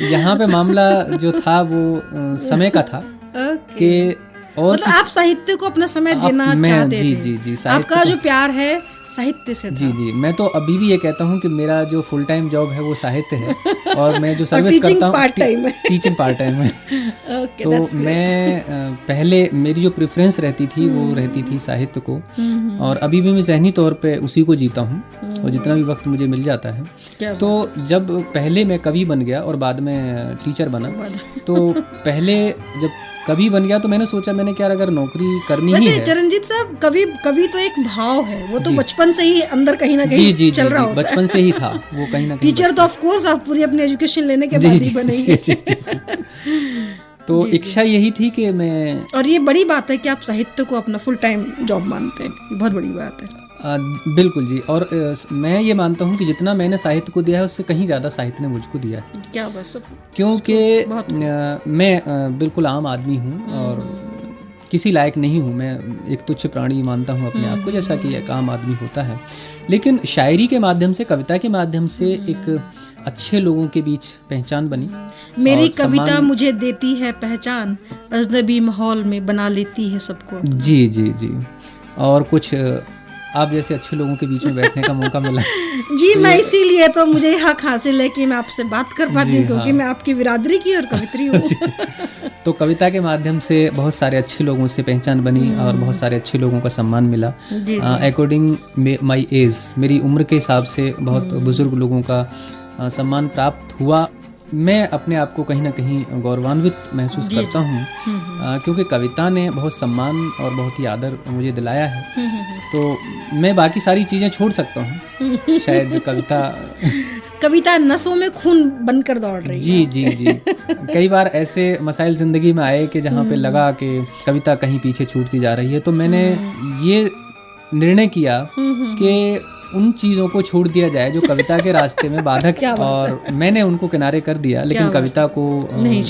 S7: यहाँ पे मामला जो था वो समय का था कि और
S1: मतलब आप साहित्य को अपना समय देना चाहते थे।
S7: जी,
S1: आपका जो प्यार है साहित्य से था।
S7: जी, मैं तो अभी भी ये कहता हूँ कि मेरा जो फुल टाइम जॉब है वो साहित्य है और मैं जो सर्विस करता हूँ टीचिंग पार्ट टाइम है। तो मैं पहले मेरी जो प्रेफरेंस रहती थी वो रहती थी साहित्य को, और अभी भी मैं ज़हनी तौर पे उसी को जीता हूँ और जितना भी वक्त मुझे मिल जाता है। तो जब पहले मैं कवि बन गया और बाद में टीचर बना, तो पहले जब कवि बन गया तो मैंने सोचा, मैंने क्या अगर नौकरी करनी ही है।
S1: चरणजीत साहब, कवि तो एक भाव है, वो तो बचपन से ही अंदर कहीं ना कहीं चल रहा होता है।
S7: बचपन से ही था वो कहीं ना कहीं।
S1: टीचर तो ऑफ कोर्स आप पूरी अपनी एजुकेशन लेने के बाद ही बनेंगे।
S7: तो इच्छा यही थी कि मैं,
S1: और ये बड़ी बात है कि आप साहित्य को अपना फुल टाइम जॉब मानते हैं, बहुत बड़ी बात है।
S7: बिल्कुल जी, और मैं ये मानता हूँ कि जितना मैंने साहित्य को दिया है उससे कहीं ज़्यादा साहित्य ने मुझको दिया है।
S1: क्या बस,
S7: क्योंकि मैं बिल्कुल आम आदमी हूँ और किसी लायक नहीं हूँ। मैं एक तुच्छ प्राणी मानता हूँ अपने आप को, जैसा कि एक आम आदमी होता है। लेकिन शायरी के माध्यम से, कविता के माध्यम से एक अच्छे लोगों के बीच पहचान बनी।
S1: मेरी कविता मुझे देती है पहचान, अजनबी माहौल में बना लेती है सबको।
S7: जी, और कुछ आप जैसे अच्छे लोगों के बीच में बैठने का मौका मिला
S1: जी। तो मैं इसीलिए तो मुझे हक हासिल है कि मैं आपसे बात कर पाती हूँ, क्योंकि मैं आपकी बिरादरी की और कवित्री हूँ।
S7: तो कविता के माध्यम से बहुत सारे अच्छे लोगों से पहचान बनी और बहुत सारे अच्छे लोगों का सम्मान मिला। अकॉर्डिंग माई एज, मेरी उम्र के हिसाब से बहुत बुजुर्ग लोगों का सम्मान प्राप्त हुआ। मैं अपने आप को कहीं ना कहीं गौरवान्वित महसूस करता हूँ, क्योंकि कविता ने बहुत सम्मान और बहुत ही आदर मुझे दिलाया है। तो मैं बाकी सारी चीज़ें छोड़ सकता हूँ, शायद कविता
S1: नसों में खून बनकर दौड़ रही है।
S7: जी। कई बार ऐसे मसाइल ज़िंदगी में आए कि जहाँ पे लगा कि कविता कहीं पीछे छूटती जा रही है, तो मैंने ये निर्णय किया कि उन चीज़ों को छोड़ दिया जाए जो कविता के रास्ते में बाधक है, और मैंने उनको किनारे कर दिया, लेकिन कविता को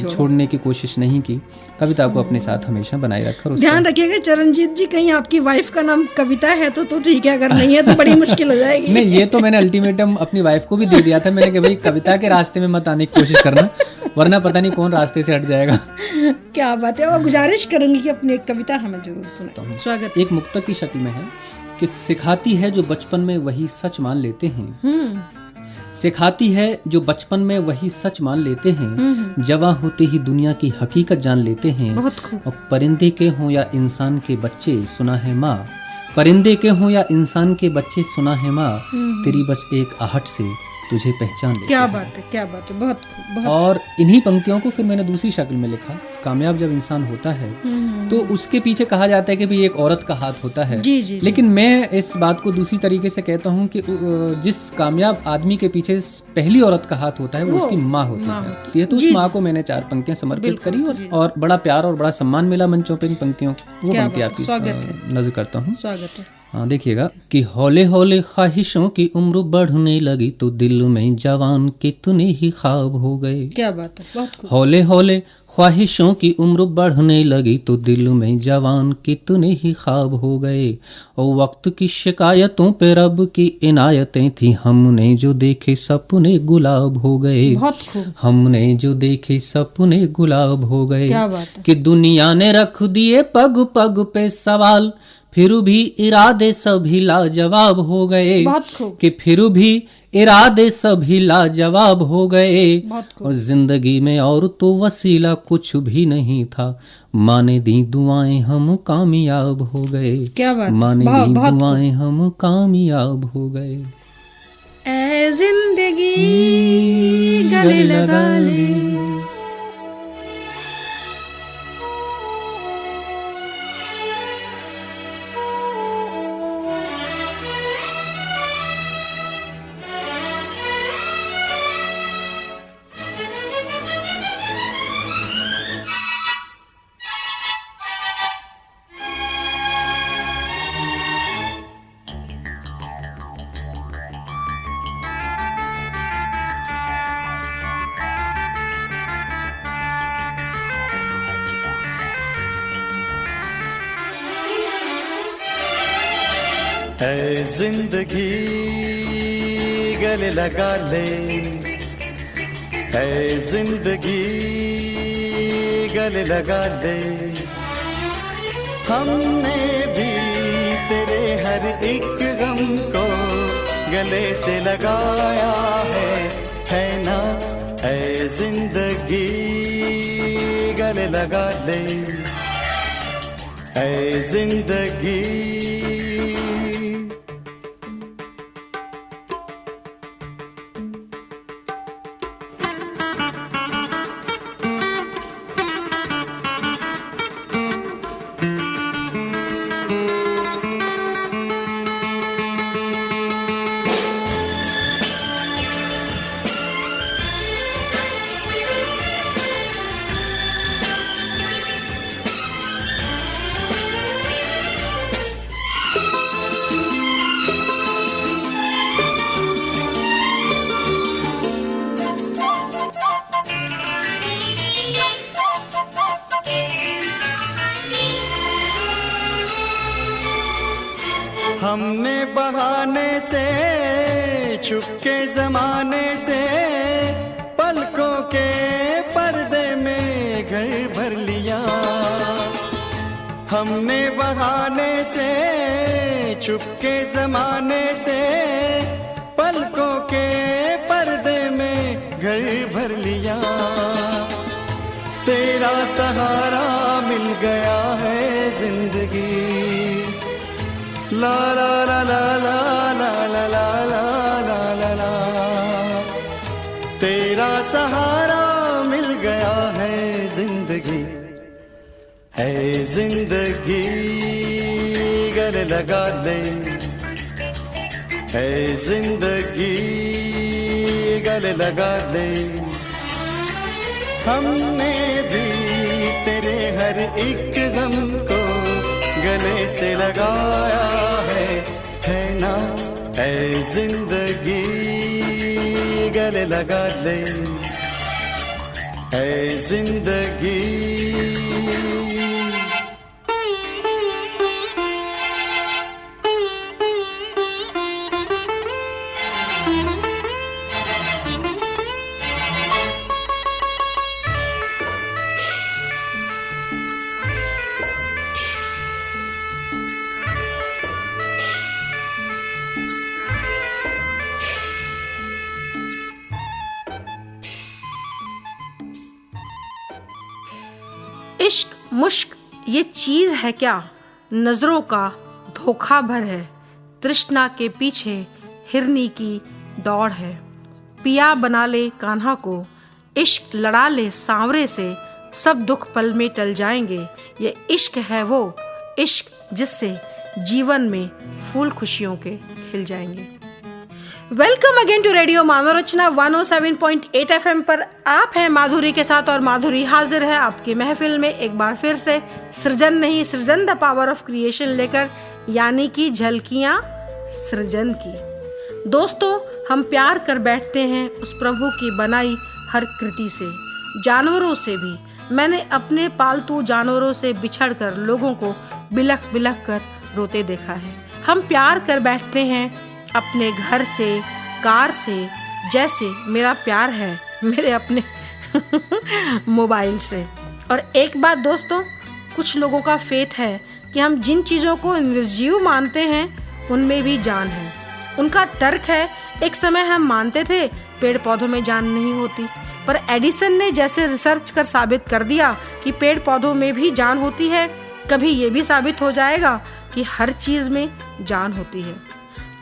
S7: छोड़ने की कोशिश नहीं की। कविता को अपने साथ हमेशा बनाए रखा।
S1: ध्यान रखिएगा चरणजीत जी, कहीं आपकी वाइफ का नाम कविता है तो ठीक है, अगर नहीं है तो बड़ी मुश्किल हो जाएगी।
S7: नहीं, ये तो मैंने अल्टीमेटम अपनी वाइफ को भी दे दिया था। मैंने कहा भाई कविता के रास्ते में मत आने की कोशिश करना, वरना पता नहीं कौन रास्ते से हट जाएगा।
S1: क्या बात है। और गुजारिश करूंगी कि अपनी एक कविता हमें जरूर सुनाएं। स्वागत।
S7: एक मुक्तक की शक्ल में है कि सिखाती है जो बचपन में वही सच मान लेते हैं, सिखाती है जो बचपन में वही सच मान लेते हैं, जवां होते ही दुनिया की हकीकत जान लेते हैं। और परिंदे के हों या इंसान के बच्चे सुना है माँ, परिंदे के हों या इंसान के बच्चे सुना है माँ, तेरी बस एक आहट से तुझे पहचान लेते हैं।
S1: क्या बात है, क्या बात है, बहुत खूब।
S7: और इन्हीं पंक्तियों को फिर मैंने दूसरी शक्ल में लिखा। कामयाब जब इंसान होता है तो उसके पीछे कहा जाता है कि भाई एक औरत का हाथ होता है।
S1: जी।
S7: लेकिन मैं इस बात को दूसरी तरीके से कहता हूँ कि जिस कामयाब आदमी के पीछे पहली औरत का हाथ होता है वो उसकी माँ होती है। तो उस माँ को मैंने 4 पंक्तियां समर्पित करी और बड़ा प्यार और बड़ा सम्मान मिला मंचों पर इन पंक्तियों को। वो पंक्ति आपकी नजर करता हूँ।
S1: स्वागत है।
S7: हाँ, देखिएगा कि हौले हौले ख्वाहिशों की उम्र बढ़ने लगी तो दिल में जवान कितने ही ख्वाब हो गए।
S1: क्या बात है, बहुत खूब।
S7: हौले हौले ख्वाहिशों की उम्र बढ़ने लगी तो दिल में जवान कितने ही ख्वाब हो गए, और वक्त की शिकायतों पे रब की इनायतें थी, हमने जो देखे सपने गुलाब हो गए।
S1: बहुत खूब।
S7: हमने जो देखे सपने गुलाब हो गए।
S1: क्या बात है।
S7: कि दुनिया ने रख दिए पग पग पे सवाल, फिर भी इरादे सभी लाजवाब हो गए।
S1: बहुत खूब।
S7: कि फिर भी इरादे सभी लाजवाब हो गए, और जिंदगी में और तो वसीला कुछ भी नहीं था, माने दी दुआएं हम कामयाब हो गए।
S1: क्या बात।
S7: माने दी दुआएं हम कामयाब हो गए।
S1: ऐ जिंदगी गले लगा ले।
S2: है जिंदगी गले लगा ले, है जिंदगी गले लगा ले। हमने भी तेरे हर एक गम को गले से लगाया है ना, है जिंदगी गले लगा ले, है जिंदगी। हमने बहाने से छुपके जमाने से पलकों के पर्दे में घर भर लिया। हमने बहाने से छुपके जमाने से पलकों के पर्दे में घर भर लिया। तेरा सहारा मिल गया है जिंदगी, ला ला ला ला ला ला ला ला ला ला ला। तेरा सहारा मिल गया है जिंदगी, है जिंदगी गले लगा ले, है जिंदगी गले लगा ले। हमने भी तेरे हर एक गम को गले से लगाया है ना, है जिंदगी गले लगा ले, है जिंदगी।
S1: इश्क मुश्क ये चीज है क्या, नजरों का धोखा भर है। तृष्णा के पीछे हिरनी की दौड़ है। पिया बना ले कान्हा को, इश्क लड़ा ले सांवरे से, सब दुख पल में टल जाएंगे। ये इश्क है वो इश्क जिससे जीवन में फूल खुशियों के खिल जाएंगे। Welcome again to radio Manav Rachna 107.8 FM पर आप हैं माधुरी के साथ, और माधुरी हाजिर है आपकी महफिल में एक बार फिर से सृजन नहीं सृजन द पावर ऑफ क्रिएशन लेकर, यानी कि झलकियां सृजन की। दोस्तों, हम प्यार कर बैठते हैं उस प्रभु की बनाई हर कृति से, जानवरों से भी। मैंने अपने पालतू जानवरों से बिछड़कर लोगों को बिलख बिलख कर रोते देखा है। हम प्यार कर बैठते हैं अपने घर से, कार से, जैसे मेरा प्यार है मेरे अपने मोबाइल से। और एक बात दोस्तों, कुछ लोगों का फेथ है कि हम जिन चीज़ों को निर्जीव मानते हैं उनमें भी जान है। उनका तर्क है, एक समय हम मानते थे पेड़ पौधों में जान नहीं होती, पर एडिसन ने जैसे रिसर्च कर साबित कर दिया कि पेड़ पौधों में भी जान होती है, कभी ये भी साबित हो जाएगा कि हर चीज़ में जान होती है।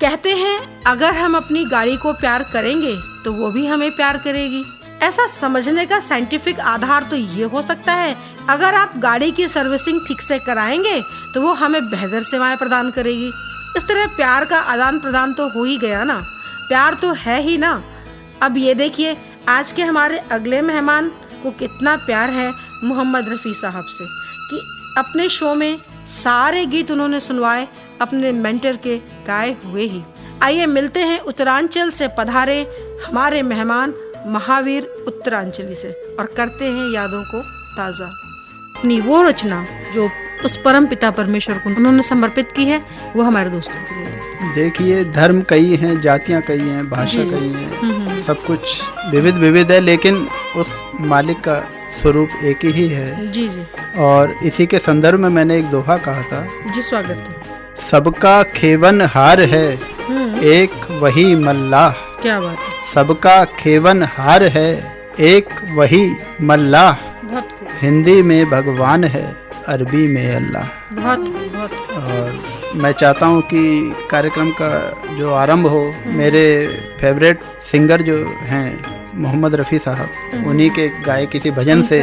S1: कहते हैं अगर हम अपनी गाड़ी को प्यार करेंगे तो वो भी हमें प्यार करेगी। ऐसा समझने का साइंटिफिक आधार तो ये हो सकता है, अगर आप गाड़ी की सर्विसिंग ठीक से कराएंगे तो वो हमें बेहतर सेवाएं प्रदान करेगी। इस तरह प्यार का आदान प्रदान तो हो ही गया ना, प्यार तो है ही ना। अब ये देखिए, आज के हमारे अगले मेहमान को कितना प्यार है मोहम्मद रफ़ी साहब से कि अपने शो में सारे गीत उन्होंने सुनवाए अपने मेंटर के गाए हुए ही। आइए मिलते हैं उत्तरांचल से पधारे हमारे मेहमान महावीर उत्तरांचली से और करते हैं यादों को ताज़ा। अपनी वो रचना जो उस परम पिता परमेश्वर को उन्होंने समर्पित की है, वो हमारे दोस्तों के लिए।
S8: देखिए, धर्म कई हैं, जातियां कई हैं, भाषा कई हैं, सब कुछ विविध है, लेकिन उस मालिक का स्वरूप एक ही है।
S1: जी जी।
S8: और इसी के संदर्भ में मैंने एक दोहा कहा था।
S1: जी, स्वागत है।
S8: सबका खेवन हार है, एक वही मल्लाह।
S1: क्या बात है।
S8: सबका खेवन हार है, एक वही मल्लाह।
S1: बहुत खूब।
S8: हिंदी में भगवान है, अरबी में अल्लाह।
S1: बहुत खूब।
S8: और मैं चाहता हूँ कि कार्यक्रम का जो आरंभ हो, मेरे फेवरेट सिंगर जो हैं मोहम्मद रफ़ी साहब, उन्हीं के गाए किसी भजन से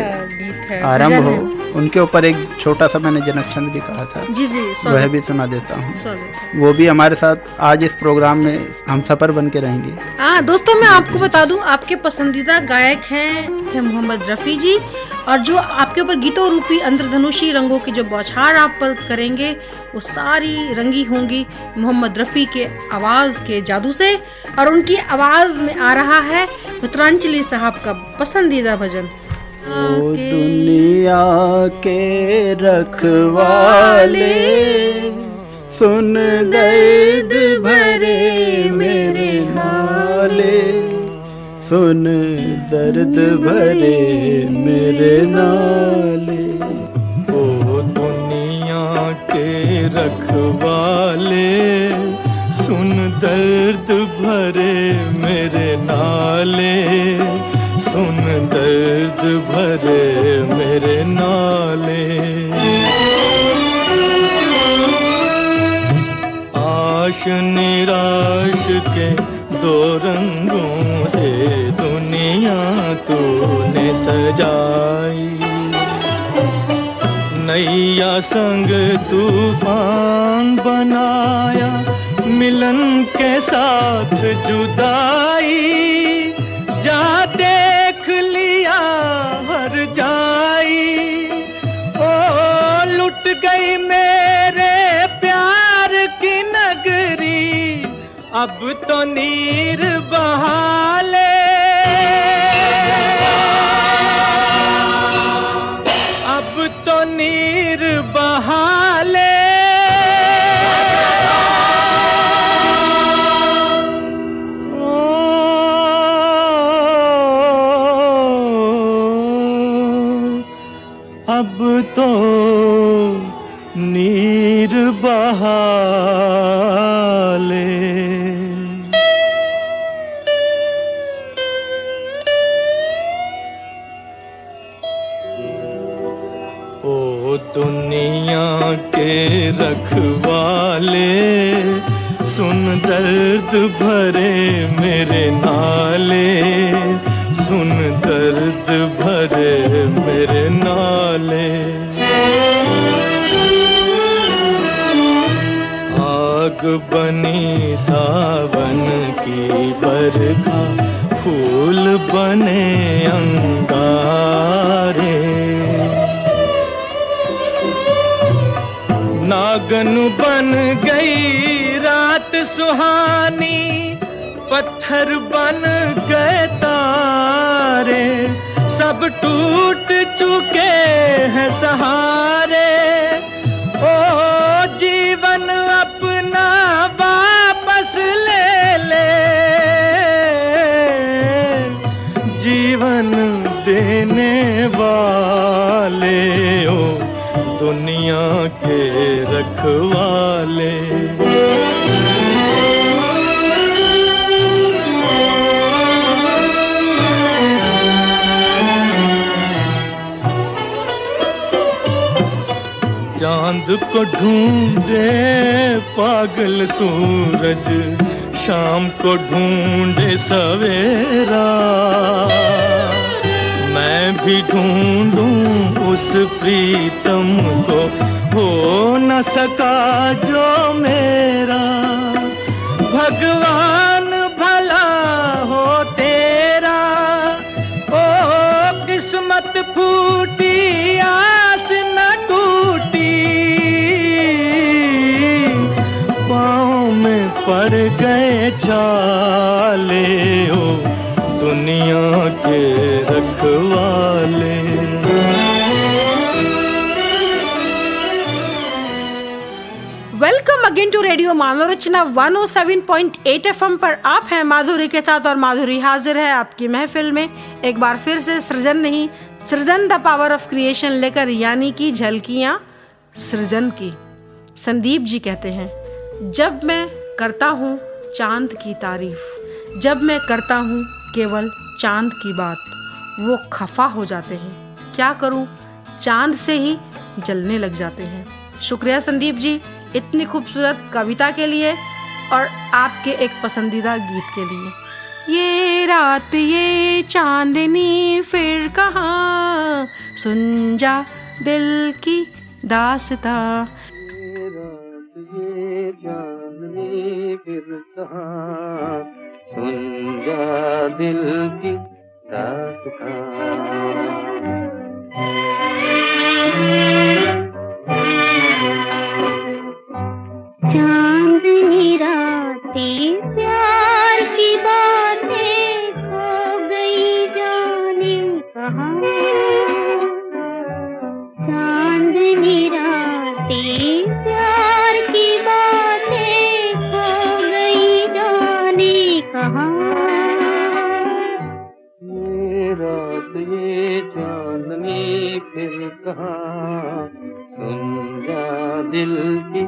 S8: आरंभ हो। उनके ऊपर एक छोटा सा मैंने जनक छंद भी कहा था।
S1: जी जी,
S8: वह भी सुना देता हूँ। वो भी हमारे साथ आज इस प्रोग्राम में हम सफर बन के रहेंगे।
S1: हाँ दोस्तों, मैं आपको बता दूं, आपके पसंदीदा गायक हैं मोहम्मद रफ़ी जी, और जो आपके ऊपर गीतों रूपी अंतर्धनुषी रंगों की जो बौछार आप पर करेंगे, वो सारी रंगी होंगी मोहम्मद रफ़ी के आवाज़ के जादू से। और उनकी आवाज़ में आ रहा है उत्तरांचली साहब का पसंदीदा भजन।
S8: ओ दुनिया के रखवाले, सुन दर्द भरे मेरे नाले, सुन दर्द भरे मेरे नाले।
S2: ओ दुनिया के रखवाले, सुन दर्द भरे मेरे नाले, सुन दर्द भरे मेरे नाले। आश निराश के दो रंगों से दुनिया तूने सजाई, नैया संग तूफान बनाया, मिलन के साथ जुदाई। जा देख लिया हर जाई, ओ लुट गई मेरे प्यार की नगरी, अब तो नीर बहाले, अब तो नीर बहाले। अब तो नीर बहाले। ओ दुनिया के रखवाले, सुन दर्द भरे मेरे नाले, सुन दर्द भरे मेरे नाले। आग बनी सावन की बरखा, फूल बने अंगारे, नागन बन गई रात सुहानी, पत्थर बन गए तारे, सब टूट चुके हैं सहारे। ओ जीवन अपना वापस ले ले, जीवन देने वाले, ओ दुनिया के रखवाले। चांद को ढूंढे पागल सूरज, शाम को ढूंढे सवेरा, मैं भी ढूंढूं उस प्रीतम को, हो न सका जो मेरा। भगवान भला हो तेरा, ओ किस्मत फूटी आस न टूटी, पाँव में पड़ गए छाले, ओ दुनिया के रखवाले।
S1: Welcome again to radio Manav Rachna 107.8 FM पर। आप हैं माधुरी के साथ और माधुरी हाजिर है आपकी महफिल में एक बार फिर से सृजन नहीं, सृजन द पावर ऑफ क्रिएशन लेकर, यानी कि झलकियां सृजन की। संदीप जी कहते हैं, जब मैं करता हूँ चांद की तारीफ, जब मैं करता हूँ केवल चांद की बात, वो खफा हो जाते हैं। क्या करूँ, चांद से ही जलने लग जाते हैं। शुक्रिया संदीप जी इतनी खूबसूरत कविता के लिए और आपके एक पसंदीदा गीत के लिए। ये रात ये चांदनी फिर कहाँ, सुन जा दिल की दास्तां।
S2: ये रात ये चांदनी फिर कहाँ, सुन जा दिल की दास्तां।
S9: चांदनी रातें प्यार की बातें खो गई जाने कहाँ। चांदनी रातें प्यार की बातें खो गई जाने कहाँ।
S2: ये रात ये चांदनी फिर कहाँ, सुन जा दिल की।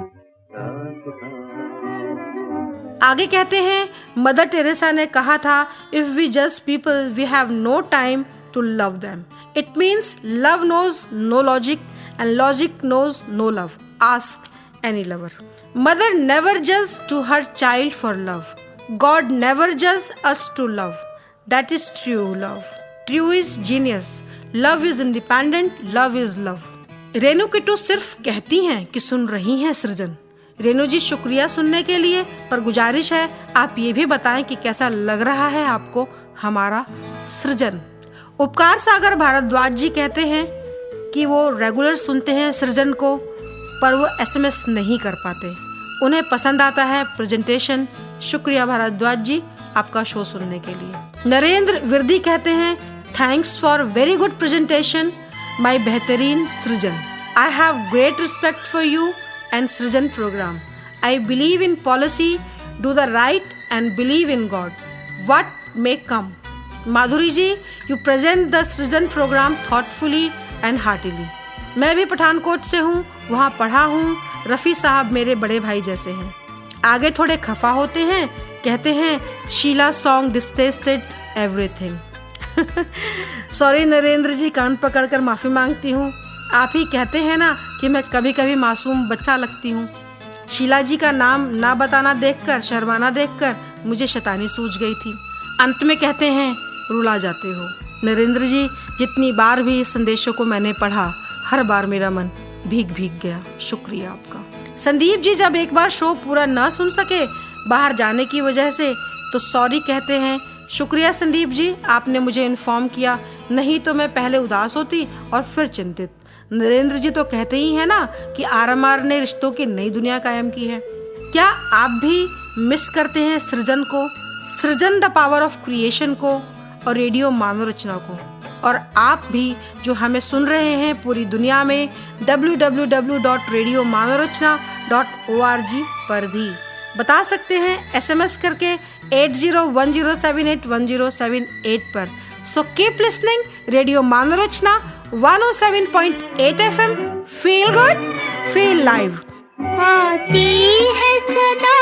S1: आगे कहते हैं, मदर टेरेसा ने कहा था, इफ वी जज people we have no time to love them. It means love knows no logic and logic knows no love. Ask any lover. Mother never जज to her child for love. God never जज us to love. That is true love. True is genius. Love is independent. Love is love. Renu Kittu सिर्फ कहती हैं कि सुन रही हैं सृजन। रेनू जी शुक्रिया सुनने के लिए, पर गुजारिश है आप ये भी बताएं कि कैसा लग रहा है आपको हमारा सृजन। उपकार सागर भारद्वाज जी कहते हैं कि वो रेगुलर सुनते हैं सृजन को, पर वो SMS नहीं कर पाते। उन्हें पसंद आता है प्रेजेंटेशन। शुक्रिया भारद्वाज जी आपका शो सुनने के लिए। नरेंद्र विरदी कहते हैं, thanks for very good presentation my बेहतरीन सृजन। I have great respect for you and Srijan program. I believe in policy, do the right and believe in God. What may come. Madhuri ji, you present the Srijan program thoughtfully and heartily. मैं भी पठानकोट से हूँ, वहाँ पढ़ा हूँ। रफ़ी साहब मेरे बड़े भाई जैसे हैं। आगे थोड़े खफा होते हैं, कहते हैं Sheela song distasted everything. Sorry Narendra ji, कान पकड़कर माफ़ी मांगती हूँ। आप ही कहते हैं ना कि मैं कभी कभी मासूम बच्चा लगती हूँ। शीला जी का नाम ना बताना देखकर, शर्माना देखकर मुझे शैतानी सूझ गई थी। अंत में कहते हैं रुला जाते हो। नरेंद्र जी, जितनी बार भी इस संदेशों को मैंने पढ़ा, हर बार मेरा मन भीग भीग गया। शुक्रिया आपका। संदीप जी, जब एक बार शो पूरा न सुन सके बाहर जाने की वजह से, तो सॉरी कहते हैं। शुक्रिया संदीप जी, आपने मुझे इन्फॉर्म किया, नहीं तो मैं पहले उदास होती और फिर चिंतित। नरेंद्र जी तो कहते ही हैं ना कि RMR ने रिश्तों की नई दुनिया कायम की है। क्या आप भी मिस करते हैं सृजन को, सृजन द पावर ऑफ क्रिएशन को और रेडियो मानोरचना को? और आप भी जो हमें सुन रहे हैं पूरी दुनिया में www.radiomanorachna.org पर भी बता सकते हैं SMS करके 8010781078 पर। So keep listening radio Manav Rachna 107.8 FM. Feel good, feel live.
S9: आती है सदा